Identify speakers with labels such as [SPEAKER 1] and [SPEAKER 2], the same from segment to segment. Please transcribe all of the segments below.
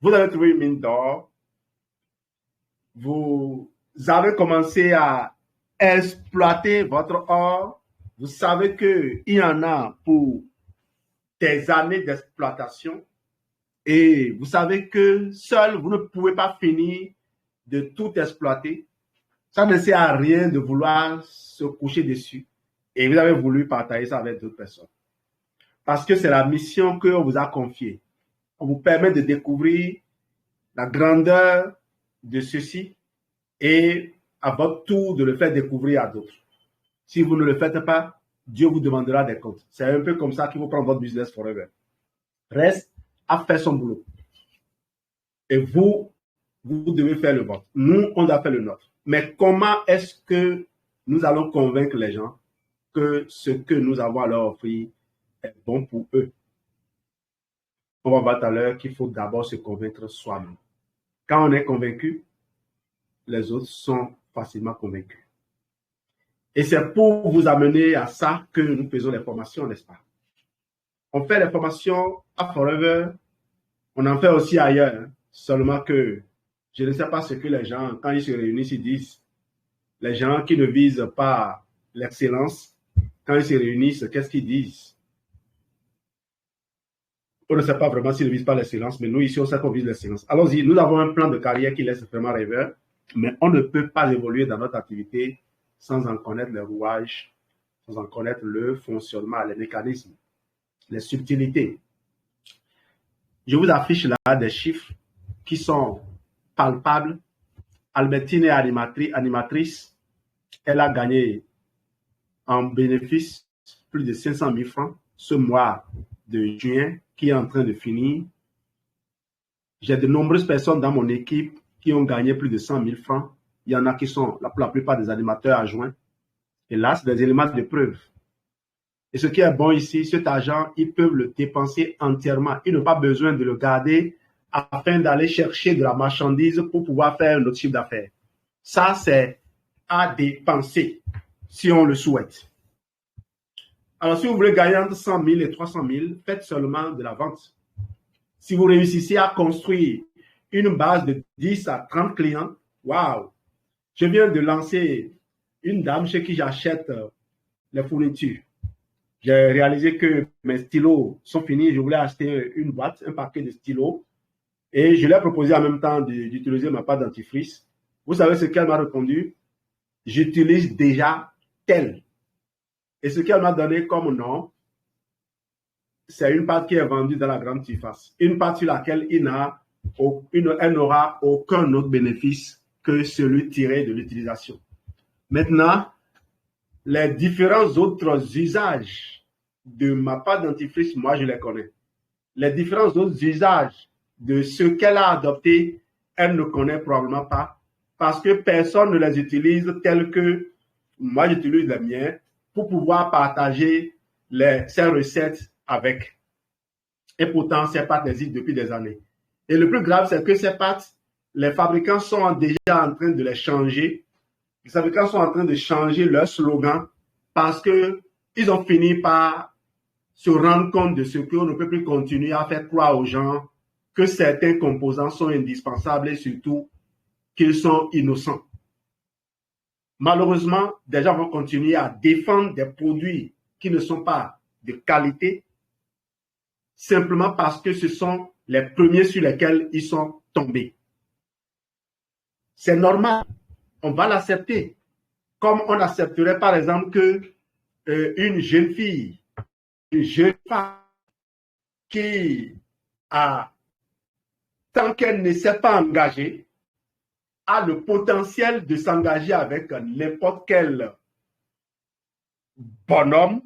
[SPEAKER 1] Vous avez trouvé une mine d'or, vous avez commencé à exploiter votre or, vous savez qu'il y en a pour des années d'exploitation et vous savez que seul, vous ne pouvez pas finir de tout exploiter. Ça ne sert à rien de vouloir se coucher dessus et vous avez voulu partager ça avec d'autres personnes. Parce que c'est la mission qu'on vous a confiée. On vous permet de découvrir la grandeur de ceci et à votre tour de le faire découvrir à d'autres. Si vous ne le faites pas, Dieu vous demandera des comptes. C'est un peu comme ça qu'il faut prendre votre business forever. Reste à faire son boulot. Et vous devez faire le vôtre. Nous, on doit faire le nôtre. Mais comment est-ce que nous allons convaincre les gens que ce que nous avons à leur offrir est bon pour eux? On va voir tout à l'heure qu'il faut d'abord se convaincre soi-même. Quand on est convaincu, les autres sont facilement convaincus. Et c'est pour vous amener à ça que nous faisons les formations, n'est-ce pas? On fait les formations à Forever, on en fait aussi ailleurs, seulement que je ne sais pas ce que les gens, quand ils se réunissent, ils disent. Les gens qui ne visent pas l'excellence, quand ils se réunissent, qu'est-ce qu'ils disent? On ne sait pas vraiment s'ils ne visent pas l'excellence, mais nous, ici, on sait qu'on vise l'excellence. Allons-y, nous avons un plan de carrière qui laisse vraiment rêveur, mais on ne peut pas évoluer dans notre activité sans en connaître les rouages, sans en connaître le fonctionnement, les mécanismes, les subtilités. Je vous affiche là des chiffres qui sont palpables. Albertine est animatrice. Elle a gagné en bénéfice plus de 500 000 francs ce mois de juin qui est en train de finir. J'ai de nombreuses personnes dans mon équipe qui ont gagné plus de 100 000 francs. Il y en a qui sont, pour la plupart, des animateurs adjoints. Et là, c'est des éléments de preuve. Et ce qui est bon ici, cet argent, ils peuvent le dépenser entièrement. Ils n'ont pas besoin de le garder afin d'aller chercher de la marchandise pour pouvoir faire un autre chiffre d'affaires. Ça, c'est à dépenser si on le souhaite. Alors, si vous voulez gagner entre 100 000 et 300 000, faites seulement de la vente. Si vous réussissez à construire une base de 10 à 30 clients, waouh! Je viens de lancer une dame chez qui j'achète les fournitures. J'ai réalisé que mes stylos sont finis. Je voulais acheter une boîte, un paquet de stylos. Et je lui ai proposé en même temps d'utiliser ma pâte dentifrice. Vous savez ce qu'elle m'a répondu? J'utilise déjà tel. Et ce qu'elle m'a donné comme nom, c'est une pâte qui est vendue dans la grande surface. Une pâte sur laquelle elle n'aura aucun autre bénéfice que celui tiré de l'utilisation. Maintenant, les différents autres usages de ma pâte dentifrice, moi, je les connais. Les différents autres usages de ce qu'elle a adopté, elle ne connaît probablement pas parce que personne ne les utilise tels que moi, j'utilise les miens pour pouvoir partager ces recettes avec. Et pourtant, ces pâtes existent depuis des années. Et le plus grave, c'est que ces pâtes, les fabricants sont déjà en train de les changer. Les fabricants sont en train de changer leur slogan parce qu'ils ont fini par se rendre compte de ce qu'on ne peut plus continuer à faire croire aux gens que certains composants sont indispensables et surtout qu'ils sont innocents. Malheureusement, des gens vont continuer à défendre des produits qui ne sont pas de qualité simplement parce que ce sont les premiers sur lesquels ils sont tombés. C'est normal, on va l'accepter. Comme on accepterait par exemple que une jeune fille, une jeune femme qui a, tant qu'elle ne s'est pas engagée, a le potentiel de s'engager avec n'importe quel bonhomme,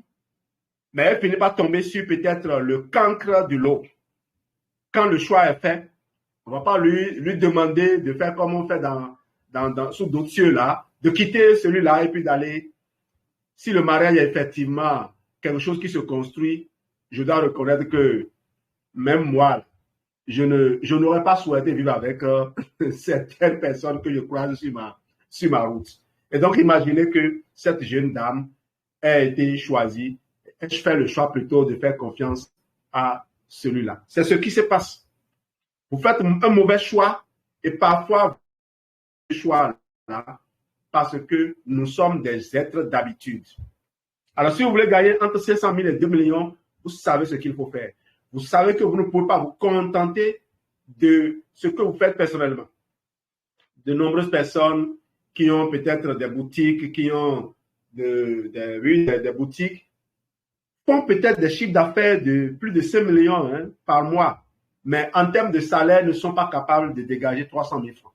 [SPEAKER 1] mais elle finit par tomber sur peut-être le cancre du lot. Quand le choix est fait, on ne va pas lui demander de faire comme on fait sous d'autres cieux là, de quitter celui-là et puis d'aller. Si le mariage est effectivement quelque chose qui se construit, je dois reconnaître que même moi, je n'aurais pas souhaité vivre avec certaines personnes que je croise sur ma route. Et donc, imaginez que cette jeune dame a été choisie. Et je fais le choix plutôt de faire confiance à celui-là. C'est ce qui se passe. Vous faites un mauvais choix et parfois, ce choix-là, parce que nous sommes des êtres d'habitude. Alors, si vous voulez gagner entre 500 000 et 2 millions, vous savez ce qu'il faut faire. Vous savez que vous ne pouvez pas vous contenter de ce que vous faites personnellement. De nombreuses personnes qui ont peut-être des boutiques, qui ont des boutiques, font peut-être des chiffres d'affaires de plus de 5 millions par mois, mais en termes de salaire, ne sont pas capables de dégager 300 000 francs.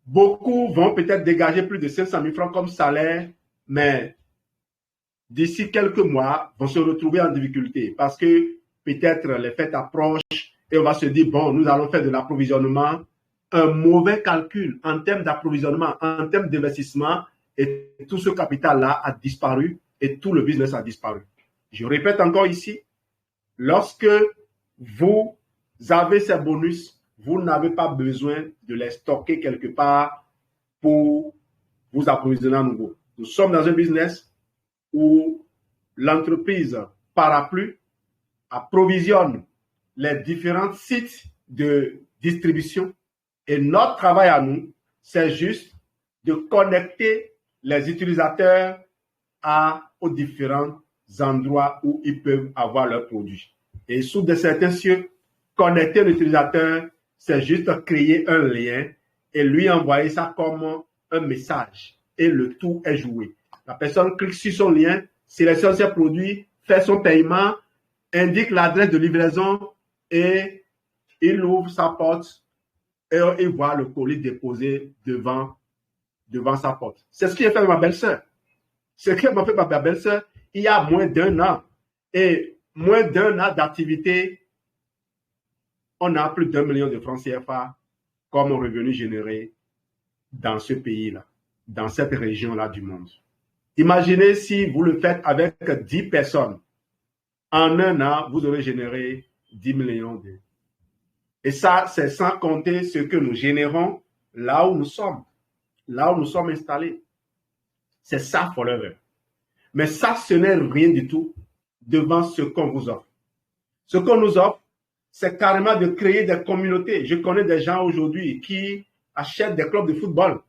[SPEAKER 1] Beaucoup vont peut-être dégager plus de 500 000 francs comme salaire, mais d'ici quelques mois, vont se retrouver en difficulté parce que peut-être les fêtes approchent et on va se dire, bon, nous allons faire de l'approvisionnement. Un mauvais calcul en termes d'approvisionnement, en termes d'investissement, et tout ce capital-là a disparu et tout le business a disparu. Je répète encore ici, lorsque vous avez ces bonus, vous n'avez pas besoin de les stocker quelque part pour vous approvisionner à nouveau. Nous sommes dans un business où l'entreprise Parapluie approvisionne les différents sites de distribution et notre travail à nous, c'est juste de connecter les utilisateurs aux différents endroits où ils peuvent avoir leurs produits. Et sous de certains cieux, connecter l'utilisateur, c'est juste créer un lien et lui envoyer ça comme un message. Et le tout est joué. La personne clique sur son lien, sélectionne ses produits, fait son paiement, indique l'adresse de livraison et il ouvre sa porte et il voit le colis déposé devant sa porte. C'est ce qui est fait de ma belle-sœur. Ce qui m'a fait ma belle-sœur il y a moins d'un an. Et moins d'un an d'activité, on a plus d'1 million de francs CFA comme revenu généré dans ce pays-là, dans cette région-là du monde. Imaginez si vous le faites avec 10 personnes. En un an, vous aurez généré 10 millions d'euros. Et ça, c'est sans compter ce que nous générons là où nous sommes installés. C'est ça, Forever. Mais ça, ce n'est rien du tout devant ce qu'on vous offre. Ce qu'on nous offre, c'est carrément de créer des communautés. Je connais des gens aujourd'hui qui achètent des clubs de football.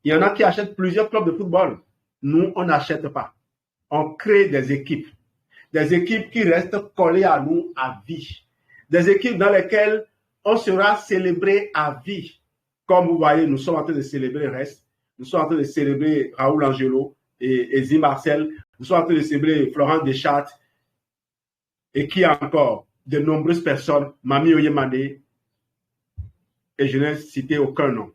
[SPEAKER 1] Il y en a qui achètent plusieurs clubs de football. Nous, on n'achète pas. On crée des équipes. Des équipes qui restent collées à nous à vie. Des équipes dans lesquelles on sera célébré à vie. Comme vous voyez, nous sommes en train de célébrer Rest. Nous sommes en train de célébrer Raoul Angelo et Zim Marcel. Nous sommes en train de célébrer Florent Deschâtes. Et qui encore de nombreuses personnes, Mami Oyemade, et je n'ai cité aucun nom.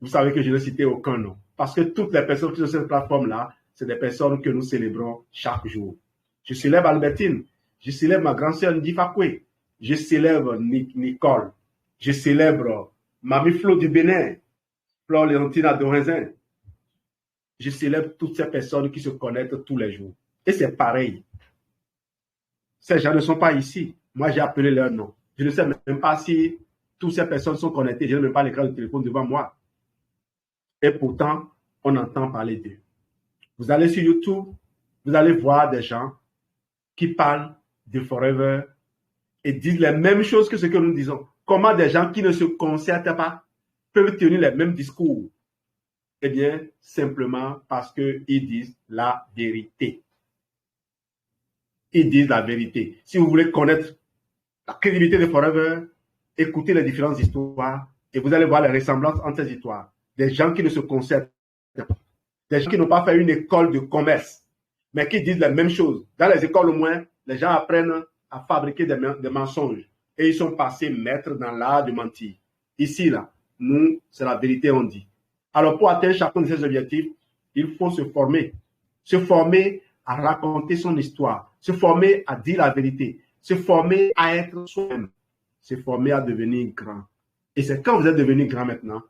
[SPEAKER 1] Vous savez que je n'ai cité aucun nom. Parce que toutes les personnes qui sont sur cette plateforme-là, c'est des personnes que nous célébrons chaque jour. Je célèbre Albertine. Je célèbre ma grand-sœur Ndifakwe. Je célèbre Nicole. Je célèbre Mami Flo du Bénin. Flore Léontina Dorinzin. Je célèbre toutes ces personnes qui se connectent tous les jours. Et c'est pareil. Ces gens ne sont pas ici. Moi, j'ai appelé leur nom. Je ne sais même pas si toutes ces personnes sont connectées. Je n'ai même pas l'écran de téléphone devant moi. Et pourtant, on entend parler d'eux. Vous allez sur YouTube, vous allez voir des gens qui parlent de Forever et disent les mêmes choses que ce que nous disons. Comment des gens qui ne se concertent pas peuvent tenir les mêmes discours? Eh bien, simplement parce qu'ils disent la vérité. Ils disent la vérité. Si vous voulez connaître la crédibilité de Forever, écoutez les différentes histoires et vous allez voir les ressemblances entre ces histoires. Des gens qui ne se concertent pas. Des gens qui n'ont pas fait une école de commerce, mais qui disent les mêmes choses. Dans les écoles, au moins, les gens apprennent à fabriquer des mensonges. Et ils sont passés maîtres dans l'art de mentir. Ici, là, nous, c'est la vérité, on dit. Alors, pour atteindre chacun de ces objectifs, il faut se former. Se former à raconter son histoire. Se former à dire la vérité. Se former à être soi-même. Se former à devenir grand. Et c'est quand vous êtes devenu grand maintenant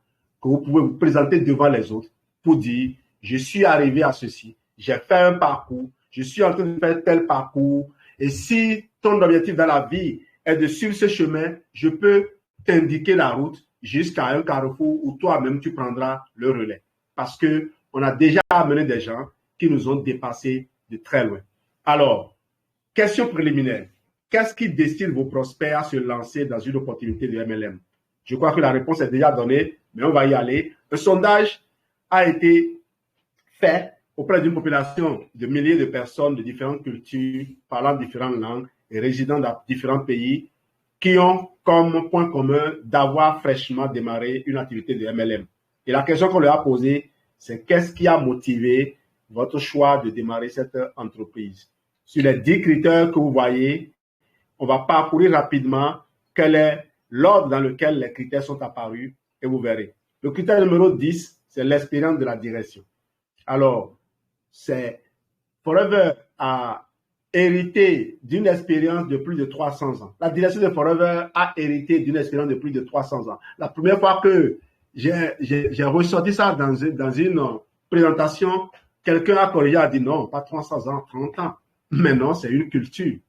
[SPEAKER 1] que vous pouvez vous présenter devant les autres pour dire, je suis arrivé à ceci, j'ai fait un parcours, je suis en train de faire tel parcours. Et si ton objectif dans la vie est de suivre ce chemin, je peux t'indiquer la route jusqu'à un carrefour où toi-même tu prendras le relais. Parce que on a déjà amené des gens qui nous ont dépassés de très loin. Alors, question préliminaire. qu'est-ce qui décide vos prospects à se lancer dans une opportunité de MLM? Je crois que la réponse est déjà donnée, mais on va y aller. Un sondage a été fait auprès d'une population de milliers de personnes de différentes cultures, parlant différentes langues et résidant dans différents pays, qui ont comme point commun d'avoir fraîchement démarré une activité de MLM. Et la question qu'on leur a posée, c'est qu'est-ce qui a motivé votre choix de démarrer cette entreprise? Sur les 10 critères que vous voyez, on va parcourir rapidement quel est l'ordre dans lequel les critères sont apparus et vous verrez. Le critère numéro 10, c'est l'expérience de la direction. Alors, c'est Forever a hérité d'une expérience de plus de 300 ans. La direction de Forever a hérité d'une expérience de plus de 300 ans. La première fois que j'ai ressorti ça dans une présentation, quelqu'un a corrigé, a dit non, pas 300 ans, 30 ans. Mais non, c'est une culture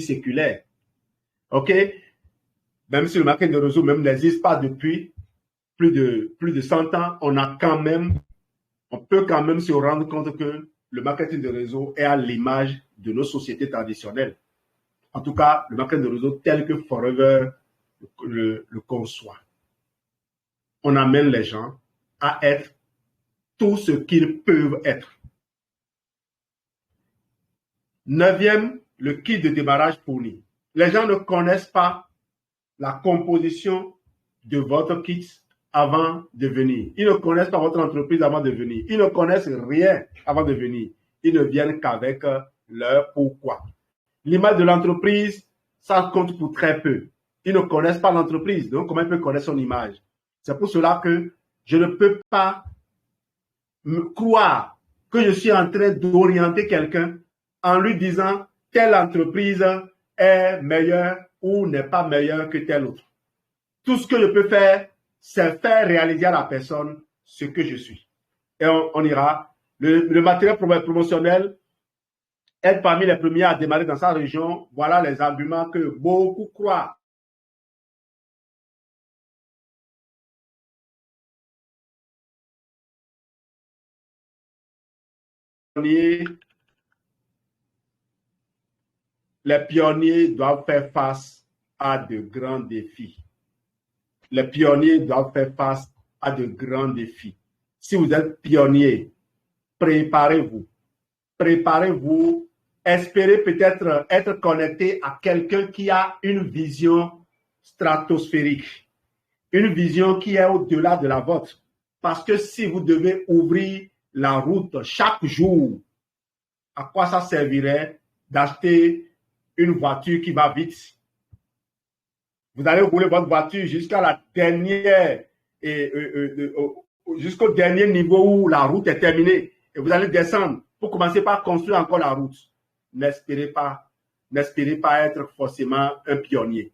[SPEAKER 1] séculaire. OK? Même si le marketing de réseau même n'existe pas depuis plus de 100 ans, on peut quand même se rendre compte que le marketing de réseau est à l'image de nos sociétés traditionnelles. En tout cas, le marketing de réseau tel que Forever le conçoit. On amène les gens à être tout ce qu'ils peuvent être. 9e, le kit de démarrage fourni. Les gens ne connaissent pas la composition de votre kit avant de venir. Ils ne connaissent pas votre entreprise avant de venir. Ils ne connaissent rien avant de venir. Ils ne viennent qu'avec leur pourquoi. L'image de l'entreprise, ça compte pour très peu. Ils ne connaissent pas l'entreprise, donc comment ils peuvent connaître son image? C'est pour cela que je ne peux pas me croire que je suis en train d'orienter quelqu'un en lui disant telle entreprise est meilleure ou n'est pas meilleure que telle autre. Tout ce que je peux faire, c'est faire réaliser à la personne ce que je suis. Et on ira. Le matériel promotionnel est parmi les premiers à démarrer dans sa région. Voilà les arguments que beaucoup croient. Les pionniers doivent faire face à de grands défis. Les pionniers doivent faire face à de grands défis. Si vous êtes pionnier, préparez-vous. Préparez-vous. Espérez peut-être être connecté à quelqu'un qui a une vision stratosphérique. Une vision qui est au-delà de la vôtre. Parce que si vous devez ouvrir la route chaque jour, à quoi ça servirait d'acheter une voiture qui va vite? Vous allez rouler votre voiture jusqu'à la dernière, jusqu'au dernier niveau où la route est terminée. Et vous allez descendre pour commencer par construire encore la route. N'espérez pas être forcément un pionnier.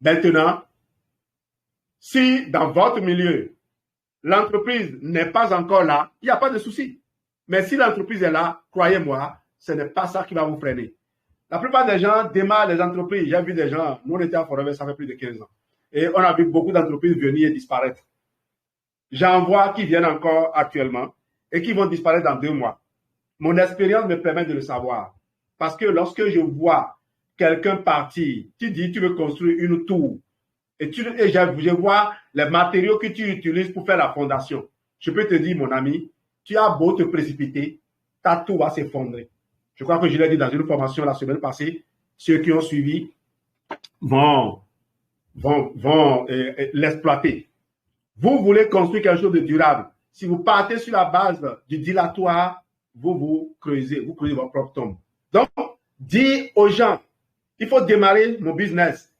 [SPEAKER 1] Maintenant, si dans votre milieu, l'entreprise n'est pas encore là, il n'y a pas de souci. Mais si l'entreprise est là, croyez-moi, ce n'est pas ça qui va vous freiner. La plupart des gens démarrent les entreprises. J'ai vu des gens, nous on était à Forever, ça fait plus de 15 ans. Et on a vu beaucoup d'entreprises venir et disparaître. J'en vois qui viennent encore actuellement et qui vont disparaître dans 2 mois. Mon expérience me permet de le savoir. Parce que lorsque je vois quelqu'un partir, tu dis tu veux construire une tour et je vois les matériaux que tu utilises pour faire la fondation. Je peux te dire, mon ami, tu as beau te précipiter, ta tour va s'effondrer. Je crois que je l'ai dit dans une formation la semaine passée. Ceux qui ont suivi vont l'exploiter. Vous voulez construire quelque chose de durable. Si vous partez sur la base du dilatoire, vous creusez votre propre tombe. Donc, dis aux gens, il faut démarrer mon business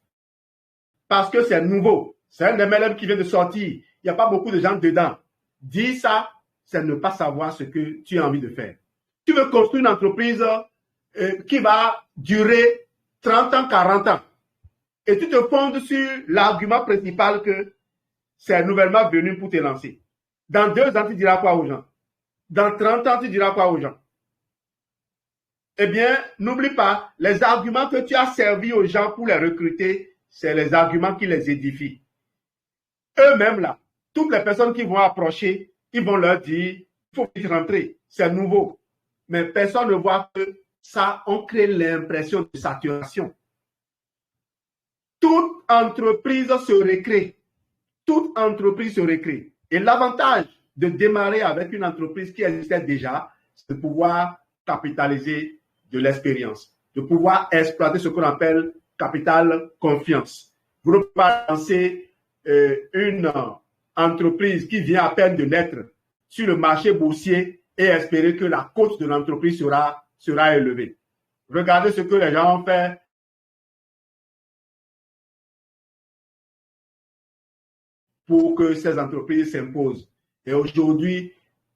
[SPEAKER 1] parce que c'est nouveau. C'est un MLM qui vient de sortir. Il n'y a pas beaucoup de gens dedans. Dis ça, c'est ne pas savoir ce que tu as envie de faire. Tu veux construire une entreprise qui va durer 30 ans, 40 ans. Et tu te fondes sur l'argument principal que c'est nouvellement venu pour te lancer. Dans 2 ans, tu diras quoi aux gens? Dans 30 ans, tu diras quoi aux gens? Eh bien, n'oublie pas, les arguments que tu as servis aux gens pour les recruter, c'est les arguments qui les édifient. Eux-mêmes, là, toutes les personnes qui vont approcher, ils vont leur dire, il faut vite rentrer, c'est nouveau. Mais personne ne voit que ça, on crée l'impression de saturation. Toute entreprise se recrée. Toute entreprise se recrée. Et l'avantage de démarrer avec une entreprise qui existait déjà, c'est de pouvoir capitaliser de l'expérience, de pouvoir exploiter ce qu'on appelle capital confiance. Vous ne pouvez pas lancer une entreprise qui vient à peine de naître sur le marché boursier et espérer que la cote de l'entreprise sera élevée. Regardez ce que les gens ont fait pour que ces entreprises s'imposent. Et aujourd'hui,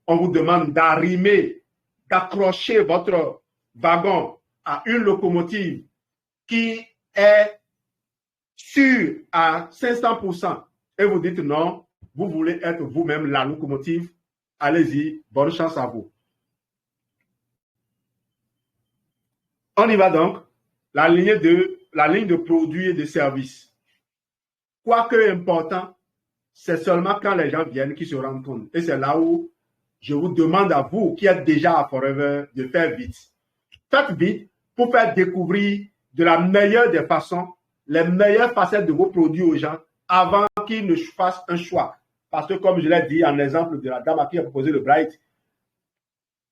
[SPEAKER 1] on vous demande d'arrimer, d'accrocher votre wagon à une locomotive qui est sûre à 500%. Et vous dites non, vous voulez être vous-même la locomotive. Allez-y, bonne chance à vous. On y va donc. La ligne de produits et de services. Quoique important, c'est seulement quand les gens viennent qu'ils se rendent compte. Et c'est là où je vous demande à vous qui êtes déjà à Forever de faire vite. Faites vite pour faire découvrir de la meilleure des façons, les meilleures facettes de vos produits aux gens avant qu'ils ne fassent un choix. Parce que comme je l'ai dit en exemple de la dame à qui a proposé le Bright,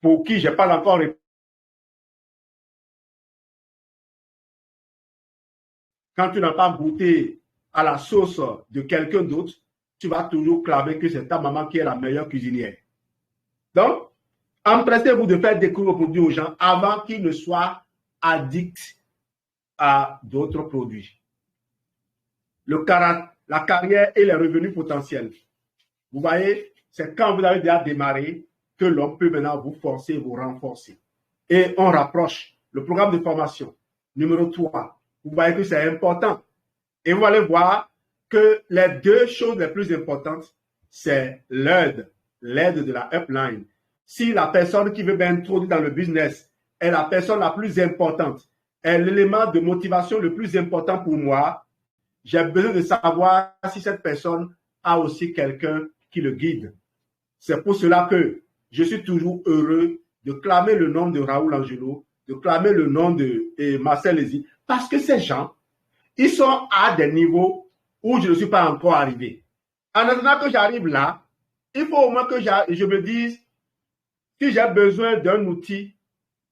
[SPEAKER 1] pour qui je n'ai pas encore répondu. Quand tu n'as pas goûté à la sauce de quelqu'un d'autre, tu vas toujours clamer que c'est ta maman qui est la meilleure cuisinière. Donc, empressez-vous de faire découvrir vos produits aux gens avant qu'ils ne soient addicts à d'autres produits. La carrière et les revenus potentiels. Vous voyez, c'est quand vous avez déjà démarré que l'on peut maintenant vous forcer, vous renforcer. Et on rapproche le programme de formation. Numéro 3. Vous voyez que c'est important. Et vous allez voir que les deux choses les plus importantes, c'est l'aide de la upline. Si la personne qui veut m'introduire dans le business est la personne la plus importante, est l'élément de motivation le plus important pour moi, j'ai besoin de savoir si cette personne a aussi quelqu'un qui le guide. C'est pour cela que je suis toujours heureux de clamer le nom de Raoul Angelo, de clamer le nom de Marcel Lézy, parce que ces gens, ils sont à des niveaux où je ne suis pas encore arrivé. En attendant que j'arrive là, il faut au moins que je me dise, si j'ai besoin d'un outil,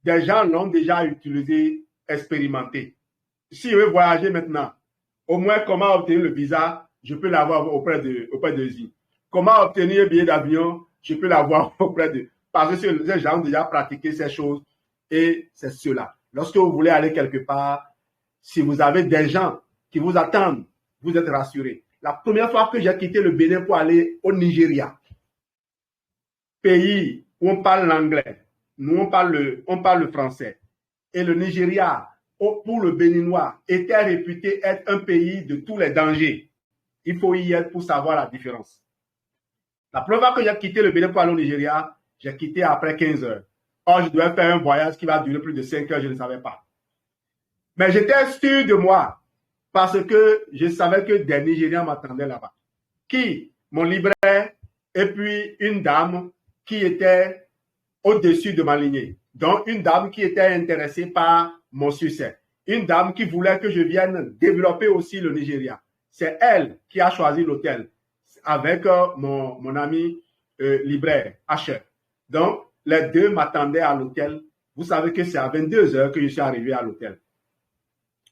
[SPEAKER 1] des gens l'ont déjà utilisé, expérimenté. Si je veux voyager maintenant, au moins comment obtenir le visa, je peux l'avoir auprès de Zi. Comment obtenir un billet d'avion, je peux l'avoir auprès de... Parce que ces gens ont déjà pratiqué ces choses et c'est cela. Lorsque vous voulez aller quelque part, si vous avez des gens qui vous attendent, vous êtes rassurés. La première fois que j'ai quitté le Bénin pour aller au Nigeria, pays où on parle l'anglais, nous on parle le français, et le Nigeria, pour le Béninois, était réputé être un pays de tous les dangers. Il faut y être pour savoir la différence. La première fois que j'ai quitté le Bénin pour aller au Nigeria, j'ai quitté après 15 heures. Or, je devais faire un voyage qui va durer plus de 5 heures, je ne savais pas. Mais j'étais sûr de moi parce que je savais que des Nigériens m'attendaient là-bas. Mon libraire et puis une dame qui était au-dessus de ma lignée. Donc, une dame qui était intéressée par mon succès. Une dame qui voulait que je vienne développer aussi le Nigeria. C'est elle qui a choisi l'hôtel avec mon ami libraire, Asher. Donc, les deux m'attendaient à l'hôtel. Vous savez que c'est à 22 heures que je suis arrivé à l'hôtel.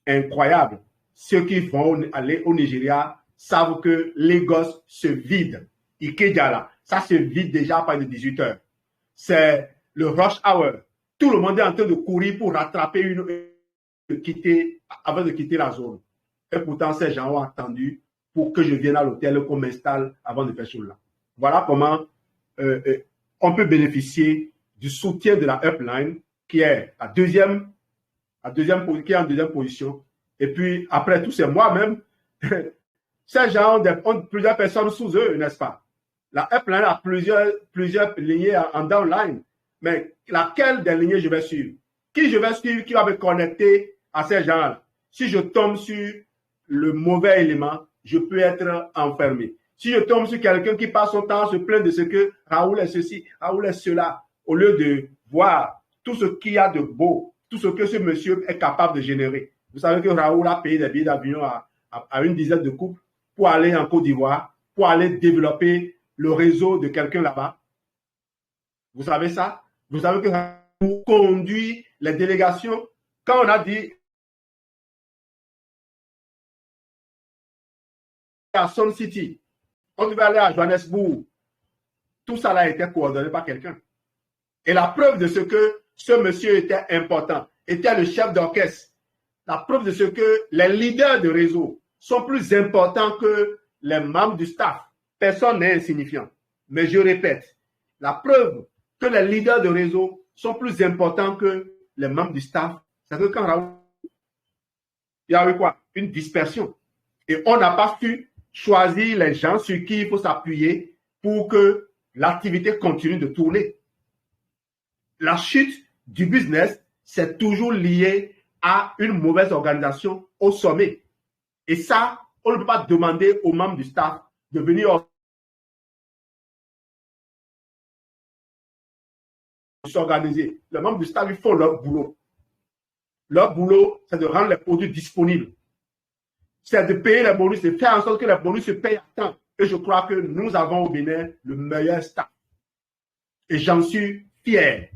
[SPEAKER 1] Incroyable. Ceux qui vont aller au Nigeria savent que Lagos se vide. Ikeja, ça se vide déjà à partir de 18 heures. C'est le rush hour. Tout le monde est en train de courir pour rattraper avant de quitter la zone. Et pourtant, ces gens ont attendu pour que je vienne à l'hôtel et qu'on m'installe avant de faire cela. Voilà comment on peut bénéficier du soutien de la upline qui est en deuxième position. Et puis, après tout, c'est moi-même. Ces gens ont plusieurs personnes sous eux, n'est-ce pas? La upline a plusieurs lignées en downline. Mais laquelle des lignées je vais suivre? Qui je vais suivre qui va me connecter à ces gens-là? Si je tombe sur le mauvais élément, je peux être enfermé. Si je tombe sur quelqu'un qui passe son temps à se plaindre de ce que Raoul est ceci, Raoul est cela, au lieu de voir tout ce qu'il y a de beau tout ce que ce monsieur est capable de générer. Vous savez que Raoul a payé des billets d'avion à une dizaine de couples pour aller en Côte d'Ivoire, pour aller développer le réseau de quelqu'un là-bas. Vous savez ça? Vous savez que Raoul conduit les délégations. Quand on a dit à Sun City, on devait aller à Johannesburg, tout ça a été coordonné par quelqu'un. Et la preuve de ce que ce monsieur était important, était le chef d'orchestre, la preuve de ce que les leaders de réseau sont plus importants que les membres du staff. Personne n'est insignifiant. Mais je répète, la preuve que les leaders de réseau sont plus importants que les membres du staff, c'est que quand Raoul, il y a eu quoi? Une dispersion. Et on n'a pas su choisir les gens sur qui il faut s'appuyer pour que l'activité continue de tourner. La chute du business, c'est toujours lié à une mauvaise organisation au sommet. Et ça, on ne peut pas demander aux membres du staff de venir s'organiser. Les membres du staff, ils font leur boulot. Leur boulot, c'est de rendre les produits disponibles. C'est de payer les bonus, de faire en sorte que les bonus se payent à temps. Et je crois que nous avons au Bénin le meilleur staff. Et j'en suis fier.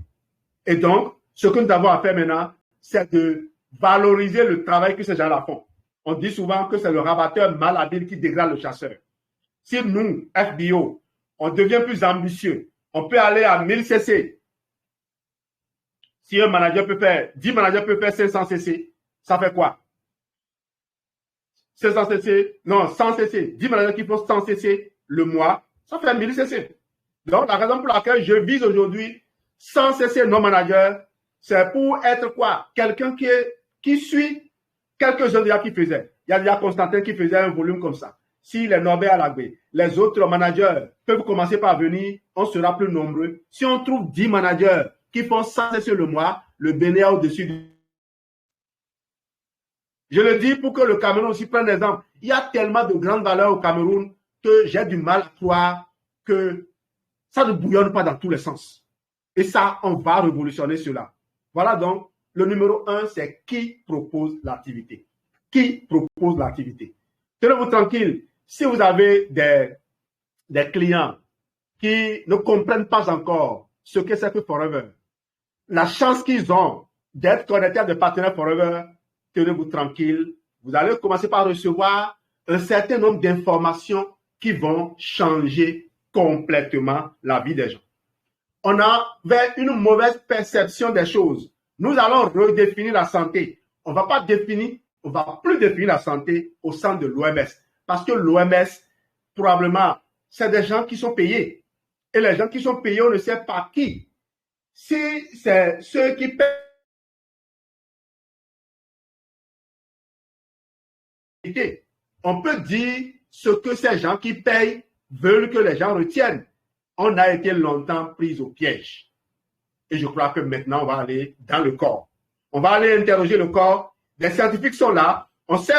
[SPEAKER 1] Et donc, ce que nous avons à faire maintenant, c'est de valoriser le travail que ces gens-là font. On dit souvent que c'est le rabatteur malhabile qui dégrade le chasseur. Si nous, FBO, on devient plus ambitieux, on peut aller à 1000 cc. Si un manager peut faire, 10 managers peuvent faire 500 cc, ça fait quoi? 500 cc, non, 100 cc. 10 managers qui font 100 cc le mois, ça fait 1000 cc. Donc, la raison pour laquelle je vise aujourd'hui 100 cc non manager, c'est pour être quoi? Quelqu'un qui suit quelques-uns déjà qui faisaient. Il y a déjà Constantin qui faisait un volume comme ça. Si les Norbert Alagbe, les autres managers peuvent commencer par venir, on sera plus nombreux. Si on trouve 10 managers qui font 100 cc le mois, le Bénin au-dessus du... Je le dis pour que le Cameroun aussi prenne exemple. Il y a tellement de grandes valeurs au Cameroun que j'ai du mal à croire que ça ne bouillonne pas dans tous les sens. Et ça, on va révolutionner cela. Voilà donc, le numéro 1, c'est qui propose l'activité. Qui propose l'activité. Tenez-vous tranquille, si vous avez des clients qui ne comprennent pas encore ce que c'est que Forever, la chance qu'ils ont d'être connectés à des partenaires Forever, tenez-vous tranquille, vous allez commencer par recevoir un certain nombre d'informations qui vont changer complètement la vie des gens. On avait une mauvaise perception des choses. Nous allons redéfinir la santé. On ne va plus définir la santé au sein de l'OMS. Parce que l'OMS, probablement, c'est des gens qui sont payés. Et les gens qui sont payés, on ne sait pas qui. Si c'est ceux qui payent, on peut dire ce que ces gens qui payent veulent que les gens retiennent. On a été longtemps pris au piège. Et je crois que maintenant, on va aller dans le corps. On va aller interroger le corps. Les scientifiques sont là. On sait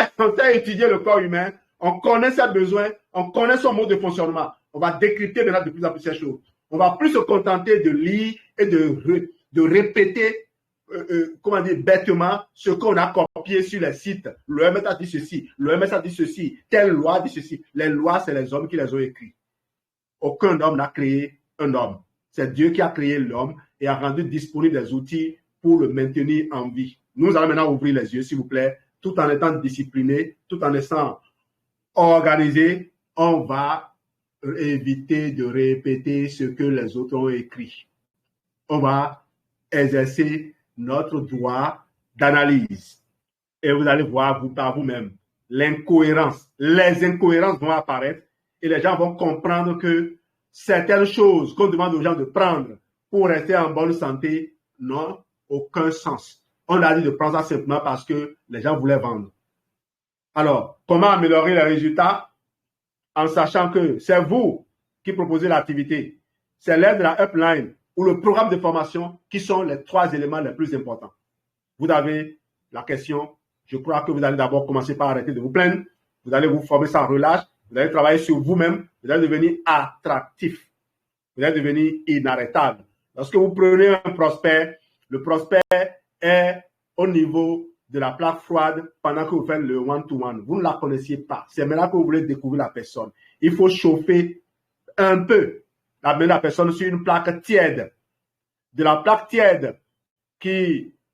[SPEAKER 1] étudier le corps humain. On connaît ses besoins. On connaît son mode de fonctionnement. On va décrypter maintenant de plus en plus ces choses. On va plus se contenter de lire et de répéter, comment dire, bêtement ce qu'on a copié sur les sites. L'OMS a dit ceci. L'OMS a dit ceci. Telle loi dit ceci. Les lois, c'est les hommes qui les ont écrites. Aucun homme n'a créé un homme. C'est Dieu qui a créé l'homme et a rendu disponible des outils pour le maintenir en vie. Nous allons maintenant ouvrir les yeux, s'il vous plaît, tout en étant disciplinés, tout en étant organisés. On va éviter de répéter ce que les autres ont écrit. On va exercer notre droit d'analyse. Et vous allez voir par vous-même l'incohérence. Les incohérences vont apparaître et les gens vont comprendre que certaines choses qu'on demande aux gens de prendre pour rester en bonne santé n'ont aucun sens. On a dit de prendre ça simplement parce que les gens voulaient vendre. Alors, comment améliorer les résultats? En sachant que c'est vous qui proposez l'activité. C'est l'aide de la upline ou le programme de formation qui sont les 3 éléments les plus importants. Vous avez la question. Je crois que vous allez d'abord commencer par arrêter de vous plaindre. Vous allez vous former sans relâche. Vous allez travailler sur vous-même. Vous allez devenir attractif. Vous allez devenir inarrêtable. Lorsque vous prenez un prospect, le prospect est au niveau de la plaque froide pendant que vous faites le one-to-one. Vous ne la connaissiez pas. C'est maintenant que vous voulez découvrir la personne. Il faut chauffer un peu la personne sur une plaque tiède. De la plaque tiède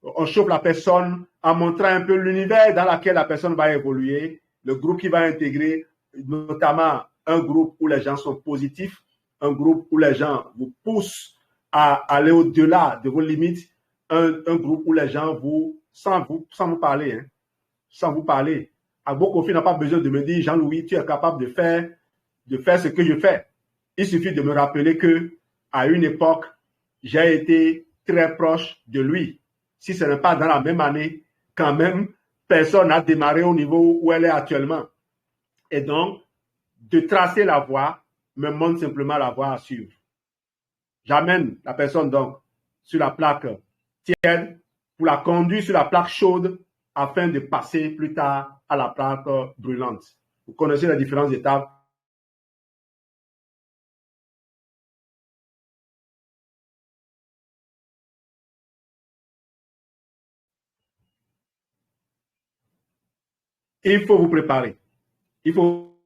[SPEAKER 1] on chauffe la personne en montrant un peu l'univers dans lequel la personne va évoluer, le groupe qui va intégrer, notamment un groupe où les gens sont positifs, un groupe où les gens vous poussent à aller au-delà de vos limites, un groupe où les gens sans vous parler, hein, sans vous parler. Agbo-Kofi n'a pas besoin de me dire, Jean-Louis, tu es capable de faire ce que je fais. Il suffit de me rappeler que, à une époque, j'ai été très proche de lui. Si ce n'est pas dans la même année, quand même, personne n'a démarré au niveau où elle est actuellement. Et donc, de tracer la voie me montre simplement la voie à suivre. J'amène la personne donc sur la plaque tiède pour la conduire sur la plaque chaude afin de passer plus tard à la plaque brûlante. Vous connaissez les différentes étapes. Il faut vous préparer. Il faut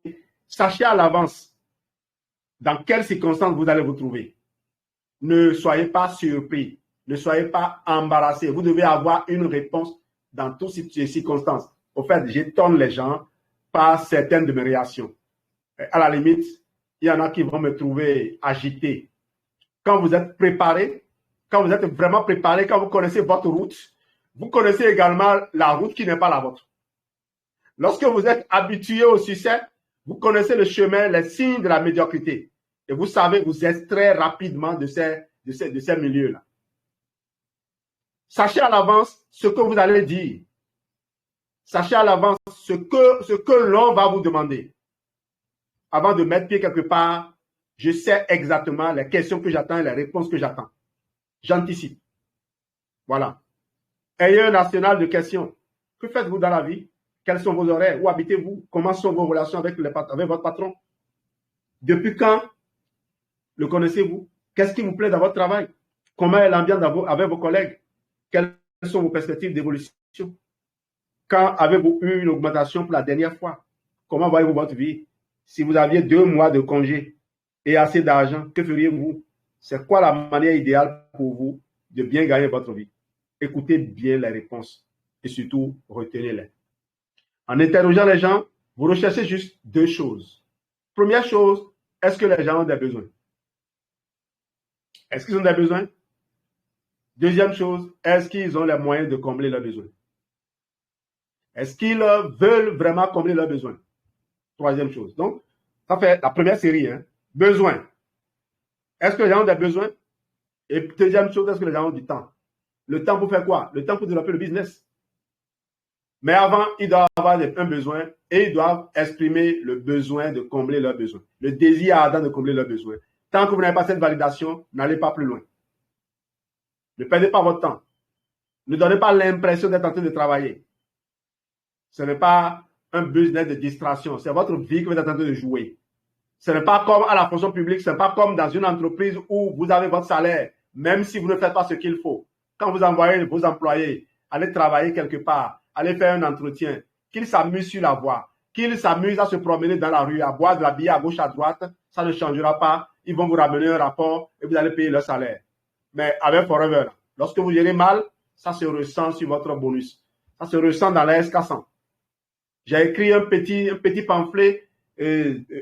[SPEAKER 1] sachez à l'avance dans quelles circonstances vous allez vous trouver. Ne soyez pas surpris. Ne soyez pas embarrassés. Vous devez avoir une réponse dans toutes ces circonstances. Au fait, j'étonne les gens par certaines de mes réactions. À la limite, il y en a qui vont me trouver agité. Quand vous êtes préparé, quand vous êtes vraiment préparé, quand vous connaissez votre route, vous connaissez également la route qui n'est pas la vôtre. Lorsque vous êtes habitué au succès, vous connaissez le chemin, les signes de la médiocrité. Et vous savez vous extraire rapidement de ces milieux-là. Sachez à l'avance ce que vous allez dire. Sachez à l'avance ce que l'on va vous demander. Avant de mettre pied quelque part, je sais exactement les questions que j'attends et les réponses que j'attends. J'anticipe. Voilà. Ayez un arsenal de questions. Que faites-vous dans la vie? Quels sont vos horaires? Où habitez-vous? Comment sont vos relations avec votre patron? Depuis quand le connaissez-vous? Qu'est-ce qui vous plaît dans votre travail? Comment est l'ambiance avec vos collègues? Quelles sont vos perspectives d'évolution? Quand avez-vous eu une augmentation pour la dernière fois? Comment voyez-vous votre vie? Si vous aviez 2 mois de congé et assez d'argent, que feriez-vous? C'est quoi la manière idéale pour vous de bien gagner votre vie? Écoutez bien les réponses et surtout retenez-les. En interrogeant les gens, vous recherchez juste 2 choses. Première chose, est-ce que les gens ont des besoins? Est-ce qu'ils ont des besoins? Deuxième chose, est-ce qu'ils ont les moyens de combler leurs besoins? Est-ce qu'ils veulent vraiment combler leurs besoins? Troisième chose. Donc, ça fait la première série. Hein. Besoins. Est-ce que les gens ont des besoins? Et deuxième chose, est-ce que les gens ont du temps? Le temps pour faire quoi? Le temps pour développer le business. Mais avant, ils doivent avoir un besoin et ils doivent exprimer le besoin de combler leurs besoins. Le désir ardent de combler leurs besoins. Tant que vous n'avez pas cette validation, n'allez pas plus loin. Ne perdez pas votre temps. Ne donnez pas l'impression d'être en train de travailler. Ce n'est pas un business de distraction. C'est votre vie que vous êtes en train de jouer. Ce n'est pas comme à la fonction publique, ce n'est pas comme dans une entreprise où vous avez votre salaire, même si vous ne faites pas ce qu'il faut. Quand vous envoyez vos employés aller travailler quelque part, aller faire un entretien, qu'ils s'amusent sur la voie, qu'ils s'amusent à se promener dans la rue, à boire de la bière à gauche, à droite, ça ne changera pas. Ils vont vous ramener un rapport et vous allez payer leur salaire. Mais avec Forever, lorsque vous gérez mal, ça se ressent sur votre bonus. Ça se ressent dans la S400. J'ai écrit un petit pamphlet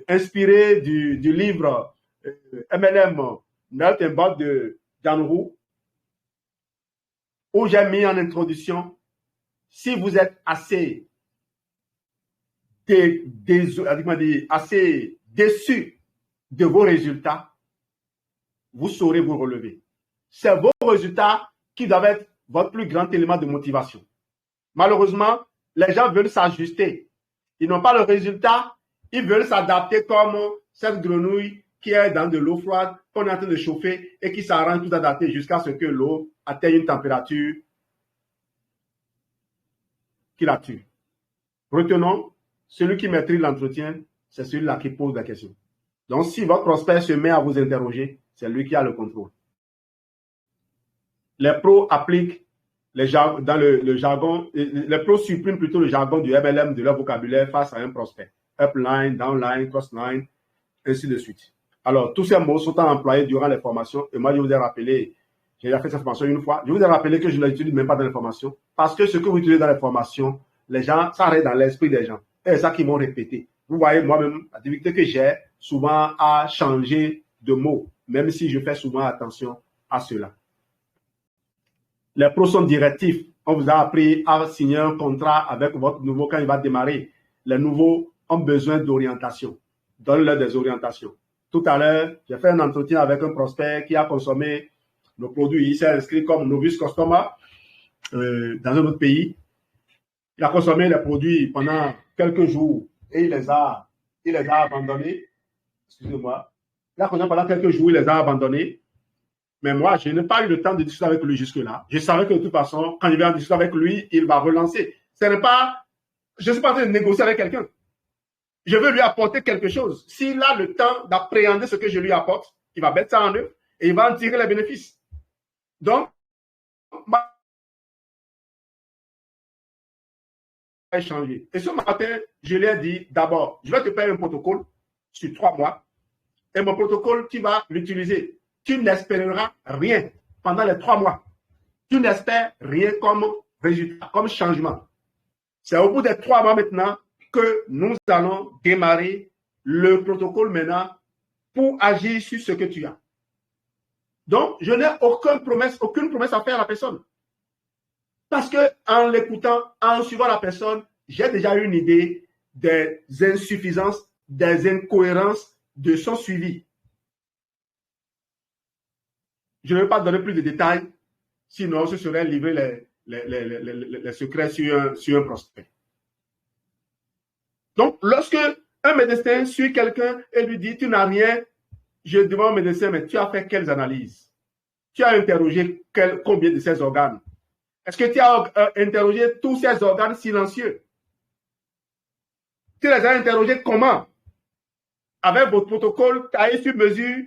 [SPEAKER 1] inspiré du livre MLM, Melt and Bot de Januru, où j'ai mis en introduction, si vous êtes assez déçu de vos résultats, vous saurez vous relever. C'est vos résultats qui doivent être votre plus grand élément de motivation. Malheureusement, les gens veulent s'ajuster. Ils n'ont pas le résultat, ils veulent s'adapter comme cette grenouille qui est dans de l'eau froide, qu'on est en train de chauffer et qui s'arrange tout adapté jusqu'à ce que l'eau atteigne une température qui la tue. Retenons, celui qui maîtrise l'entretien, c'est celui-là qui pose la question. Donc, si votre prospect se met à vous interroger, c'est lui qui a le contrôle. Les pros appliquent dans le jargon, les pros suppriment plutôt le jargon du MLM de leur vocabulaire face à un prospect. Upline, downline, crossline, ainsi de suite. Alors, tous ces mots sont employés durant les formations. Et moi, je vous ai rappelé, j'ai déjà fait cette formation une fois, je vous ai rappelé que je ne l'utilise même pas dans les formations. Parce que ce que vous utilisez dans les formations, les gens, ça reste dans l'esprit des gens. Et c'est ça qu'ils m'ont répété. Vous voyez, moi-même, la difficulté que j'ai souvent à changer de mots, même si je fais souvent attention à cela. Les pros sont directifs. On vous a appris à signer un contrat avec votre nouveau quand il va démarrer. Les nouveaux ont besoin d'orientation. Donne-leur des orientations. Tout à l'heure, j'ai fait un entretien avec un prospect qui a consommé nos produits. Il s'est inscrit comme novice customer dans un autre pays. Il a consommé les produits pendant quelques jours et il les a abandonnés. Excusez-moi. Il a consommé pendant quelques jours, il les a abandonnés. Mais moi, je n'ai pas eu le temps de discuter avec lui jusque-là. Je savais que de toute façon, quand je vais en discuter avec lui, il va relancer. Ce n'est pas, je ne suis pas en train de négocier avec quelqu'un. Je veux lui apporter quelque chose. S'il a le temps d'appréhender ce que je lui apporte, il va mettre ça en œuvre et il va en tirer les bénéfices. Donc, échanger. Et ce matin, je lui ai dit, d'abord, je vais te faire un protocole sur 3 mois. Et mon protocole, tu vas l'utiliser. Tu n'espéreras rien pendant les 3 mois. Tu n'espères rien comme résultat, comme changement. C'est au bout des 3 mois maintenant que nous allons démarrer le protocole maintenant pour agir sur ce que tu as. Donc, je n'ai aucune promesse à faire à la personne. Parce qu'en l'écoutant, en suivant la personne, j'ai déjà une idée des insuffisances, des incohérences de son suivi. Je ne vais pas donner plus de détails, sinon ce serait livrer les secrets sur un prospect. Donc, lorsque un médecin suit quelqu'un et lui dit « tu n'as rien », je demande au médecin « mais tu as fait quelles analyses? Tu as interrogé combien de ces organes? Est-ce que tu as interrogé tous ces organes silencieux? Tu les as interrogés comment? Avec votre protocole taillé sur mesure?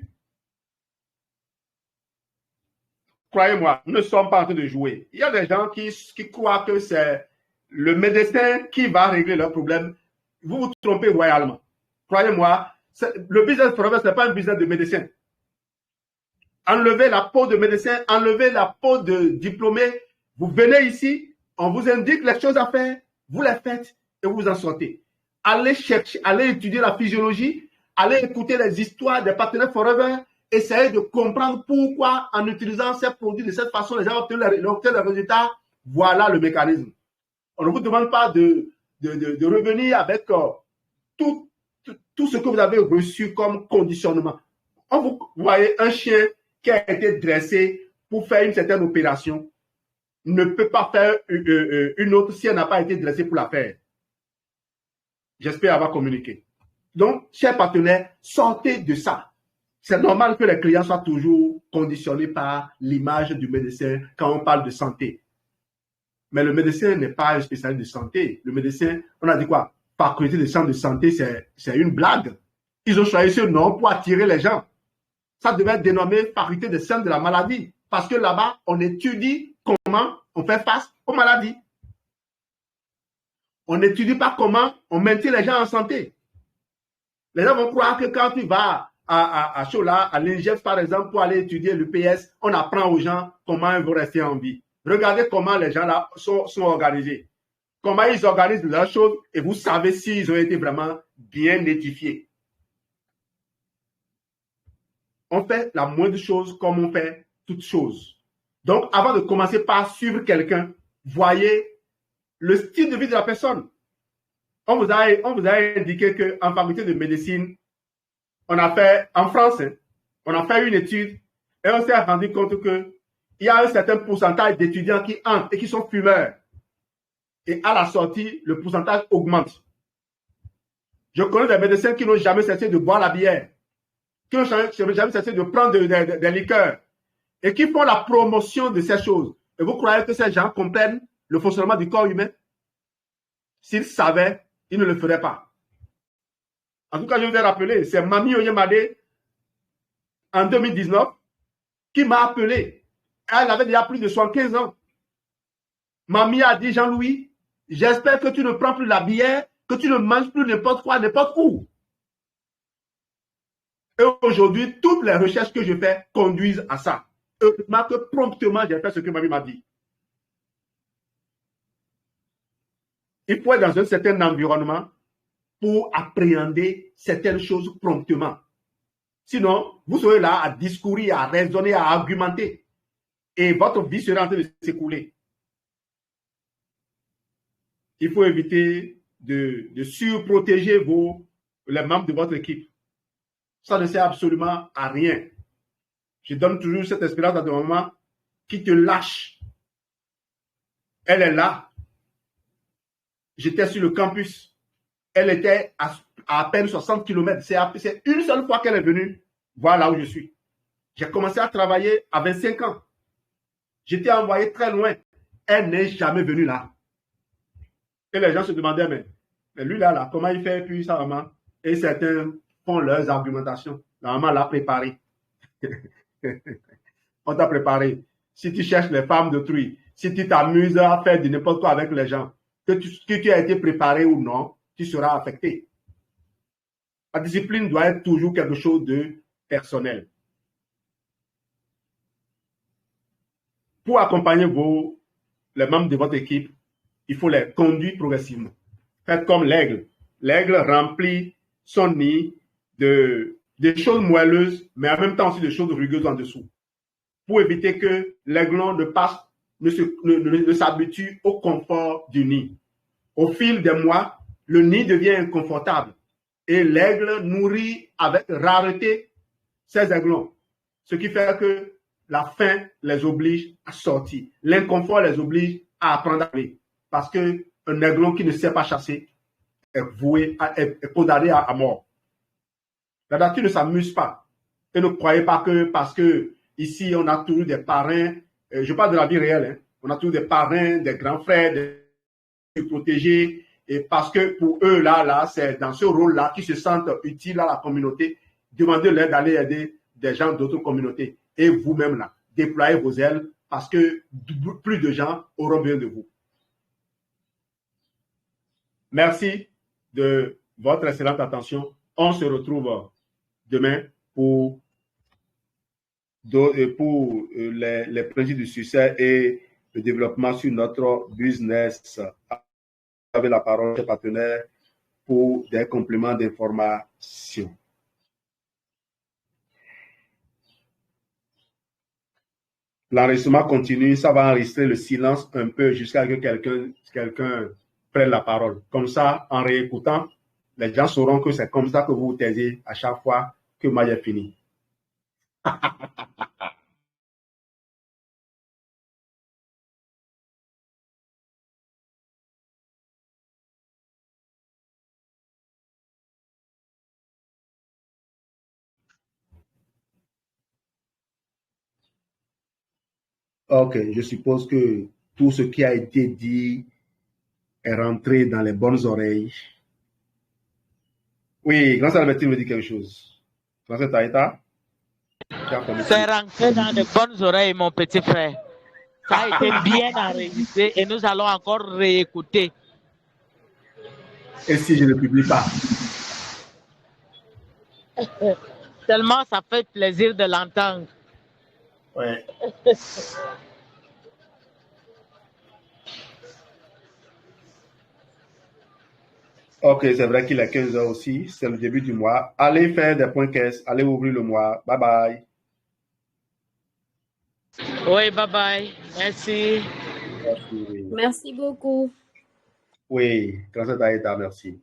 [SPEAKER 1] Croyez-moi, nous ne sommes pas en train de jouer. Il y a des gens qui croient que c'est le médecin qui va régler leurs problèmes. Vous vous trompez royalement. Croyez-moi, le business forever, ce n'est pas un business de médecin. Enlevez la peau de médecin, enlevez la peau de diplômé. Vous venez ici, on vous indique les choses à faire, vous les faites et vous en sortez. Allez chercher, allez étudier la physiologie, allez écouter les histoires des partenaires forever, essayez de comprendre pourquoi en utilisant ces produits de cette façon, les gens obtiennent les résultats. Voilà le mécanisme. On ne vous demande pas de revenir avec tout ce que vous avez reçu comme conditionnement. Vous voyez un chien qui a été dressé pour faire une certaine opération ne peut pas faire une autre si elle n'a pas été dressée pour la faire. J'espère avoir communiqué. Donc, chers partenaires, sortez de ça. C'est normal que les clients soient toujours conditionnés par l'image du médecin quand on parle de santé. Mais le médecin n'est pas un spécialiste de santé. Le médecin, on a dit quoi? Faculté de centre de santé, c'est une blague. Ils ont choisi ce nom pour attirer les gens. Ça devait être dénommé faculté de sciences de la maladie. Parce que là-bas, on étudie comment on fait face aux maladies. On n'étudie pas comment on maintient les gens en santé. Les gens vont croire que quand tu vas à Chola, à l'INGEF par exemple, pour aller étudier l'UPS, on apprend aux gens comment ils vont rester en vie. Regardez comment les gens là sont organisés. Comment ils organisent leurs choses et vous savez s'ils ont été vraiment bien édifiés. On fait la moindre chose comme on fait toutes choses. Donc, avant de commencer par suivre quelqu'un, voyez le style de vie de la personne. On vous a indiqué qu'en faculté de médecine, on a fait, en France, on a fait une étude et on s'est rendu compte qu'il y a un certain pourcentage d'étudiants qui entrent et qui sont fumeurs. Et à la sortie, le pourcentage augmente. Je connais des médecins qui n'ont jamais cessé de boire la bière, qui n'ont jamais cessé de prendre des liqueurs et qui font la promotion de ces choses. Et vous croyez que ces gens comprennent le fonctionnement du corps humain? S'ils savaient, ils ne le feraient pas. En tout cas, je vous ai rappelé, c'est Mami Oyemade, en 2019, qui m'a appelé. Elle avait déjà plus de 75 ans. Mamie a dit, Jean-Louis, j'espère que tu ne prends plus la bière, que tu ne manges plus n'importe quoi, n'importe où. Et aujourd'hui, toutes les recherches que je fais conduisent à ça. Heureusement que promptement, j'ai fait ce que mamie m'a dit. Il faut être dans un certain environnement pour appréhender certaines choses promptement. Sinon, vous serez là à discourir, à raisonner, à argumenter. Et votre vie sera en train de s'écouler. Il faut éviter de surprotéger les membres de votre équipe. Ça ne sert absolument à rien. Je donne toujours cette expérience à des mamans qui te lâchent. Elle est là. J'étais sur le campus. Elle était à peine 60 km. C'est une seule fois qu'elle est venue voir là où je suis. J'ai commencé à travailler à 25 ans. J'étais envoyé très loin. Elle n'est jamais venue là. Et les gens se demandaient, mais lui là, comment il fait puis sa maman? Et certains font leurs argumentations. La maman l'a préparé. On t'a préparé. Si tu cherches les femmes d'autrui, si tu t'amuses à faire de n'importe quoi avec les gens, que tu as été préparé ou non, tu seras affecté. La discipline doit être toujours quelque chose de personnel. Pour accompagner les membres de votre équipe, il faut les conduire progressivement. Faites comme l'aigle. L'aigle remplit son nid de choses moelleuses, mais en même temps aussi de choses rugueuses en dessous, pour éviter que l'aiglon ne s'habitue au confort du nid. Au fil des mois, le nid devient inconfortable et l'aigle nourrit avec rareté ses aiglons, ce qui fait que la faim les oblige à sortir. L'inconfort les oblige à apprendre à aller. Parce qu'un aiglon qui ne sait pas chasser est condamné à mort. La nature ne s'amuse pas. Et ne croyez pas que parce que ici on a toujours des parrains, je parle de la vie réelle, hein, on a toujours des parrains, des grands frères, des protégés, et parce que pour eux, là, c'est dans ce rôle-là qu'ils se sentent utiles à la communauté, demandez-leur d'aller aider des gens d'autres communautés. Et vous-même, là, déployez vos ailes parce que plus de gens auront besoin de vous. Merci de votre excellente attention. On se retrouve demain pour les principes du succès et le développement sur notre business. Vous avez la parole, chers partenaires, pour des compléments d'information. L'enregistrement continue, ça va enregistrer le silence un peu jusqu'à ce que quelqu'un prenne la parole. Comme ça, en réécoutant, les gens sauront que c'est comme ça que vous vous taisez à chaque fois que moi j'ai fini. Ok, je suppose que tout ce qui a été dit est rentré dans les bonnes oreilles. Oui, Grand Salvatore me dit quelque chose. Grand Taïta?
[SPEAKER 2] C'est rentré dans de bonnes oreilles, mon petit frère. Ça a été bien enregistré et nous allons encore réécouter.
[SPEAKER 1] Et si je ne publie pas?
[SPEAKER 2] Tellement ça fait plaisir de l'entendre.
[SPEAKER 1] Ouais. Ok, c'est vrai qu'il est 15 h aussi. C'est le début du mois. Allez faire des points caisse. Allez ouvrir le mois. Bye bye.
[SPEAKER 2] Oui, bye bye. Merci.
[SPEAKER 1] Merci.
[SPEAKER 3] Merci beaucoup.
[SPEAKER 1] Oui, grâce à Taïta, merci.